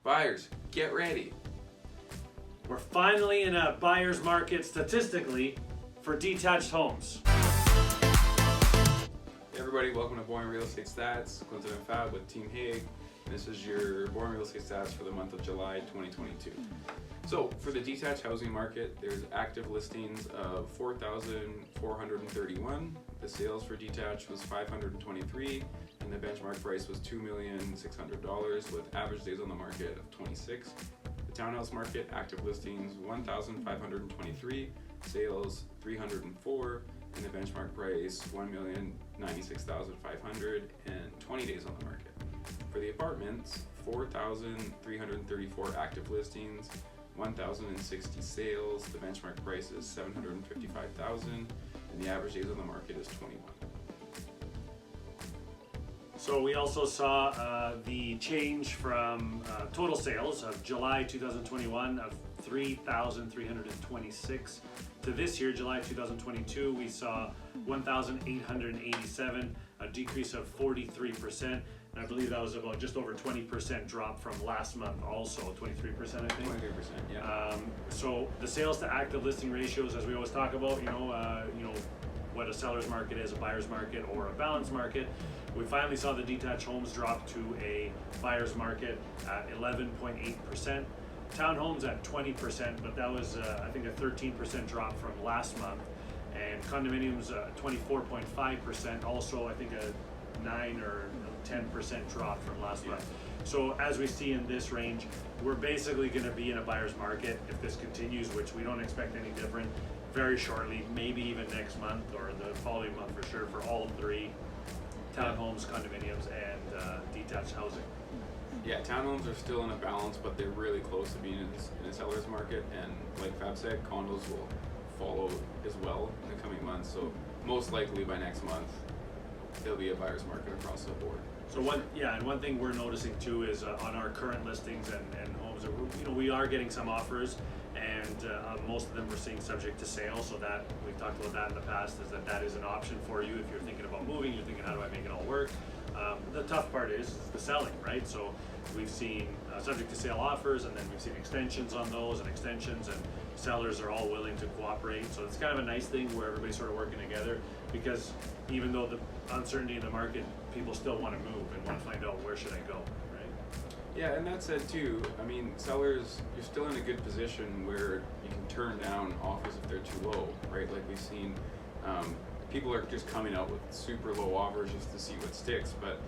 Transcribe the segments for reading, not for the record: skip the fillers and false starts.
Buyers, get ready. We're finally in a buyer's market statistically for detached homes. Hey everybody, welcome to Boring Real Estate Stats. Clinton and Fab with Team Hague. This is your Boring Real Estate Stats for the month of July 2022. So for the detached housing market, there's active listings of 4,431. The sales for detached was 523, and the benchmark price was $2,600,000 with average days on the market of 26. The townhouse market, active listings 1,523, sales 304, and the benchmark price $1,096,500 and 20 days on the market. For the apartments, 4,334 active listings, 1,060 sales, the benchmark price is $755,000, and the average days on the market is 21. So we also saw the change from total sales of July 2021 of 3,326 to this year, July 2022, we saw 1,887, a decrease of 43%. And I believe that was about just over 20% drop from last month also, 23% I think. 23%, yeah. So the sales to active listing ratios, as we always talk about, you know what a seller's market is, a buyer's market, or a balanced market. We finally saw the detached homes drop to a buyer's market at 11.8%. Townhomes at 20%, but that was I think a 13% drop from last month. And condominiums 24.5%, also I think a 9 or 10% drop from last month. So as we see in this range, we're basically going to be in a buyer's market if this continues, which we don't expect any different, very shortly, maybe even next month or the following month for sure, for all three: townhomes, condominiums, and detached housing. Yeah, townhomes are still in a balance, but they're really close to being in a seller's market, and like Fab said, condos will follow as well in the coming months. So most likely by next month, there'll be a buyer's market across the board. So one thing we're noticing too is on our current listings and homes that we are getting some offers, and most of them we're seeing subject to sale. So that we've talked about that in the past, is that is an option for you if you're thinking about moving. You're thinking, how do I make it all work? The tough part is the selling, right? So we've seen subject to sale offers, and then we've seen extensions on those, and sellers are all willing to cooperate. So it's kind of a nice thing where everybody's sort of working together, because even though the uncertainty in the market, people still want to move and want to find out, where should I go, right? Yeah, and that said too, I mean, sellers, you're still in a good position where you can turn down offers if they're too low, right? Like we've seen, people are just coming out with super low offers just to see what sticks, but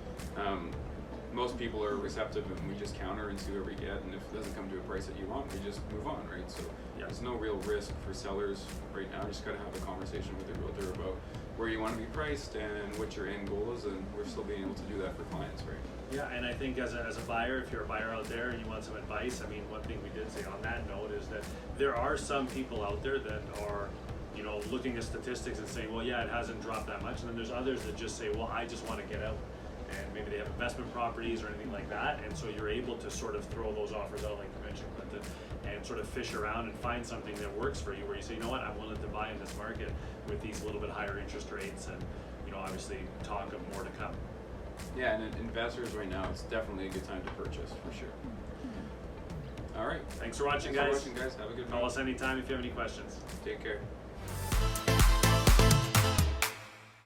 most people are receptive, and we just counter and see what we get, and if it doesn't come to a price that you want, we just move on, right? So there's no real risk for sellers right now. You just got to have a conversation with your realtor about where you want to be priced and what your end goal is, and we're still being able to do that for clients, right? Yeah, and I think as a buyer, if you're a buyer out there and you want some advice, I mean, one thing we did say on that note is that there are some people out there that are looking at statistics and saying, well, yeah, it hasn't dropped that much, and then there's others that just say, well, I just want to get out, and maybe they have investment properties or anything like that, and so you're able to sort of throw those offers out, like you mentioned, Clinton, and sort of fish around and find something that works for you, where you say, you know what, I'm willing to buy in this market with these little bit higher interest rates, and obviously talk of more to come. Yeah, and investors right now, it's definitely a good time to purchase, for sure. All right. Thanks for watching, guys. Have a good Call night. us anytime if you have any questions. Take care.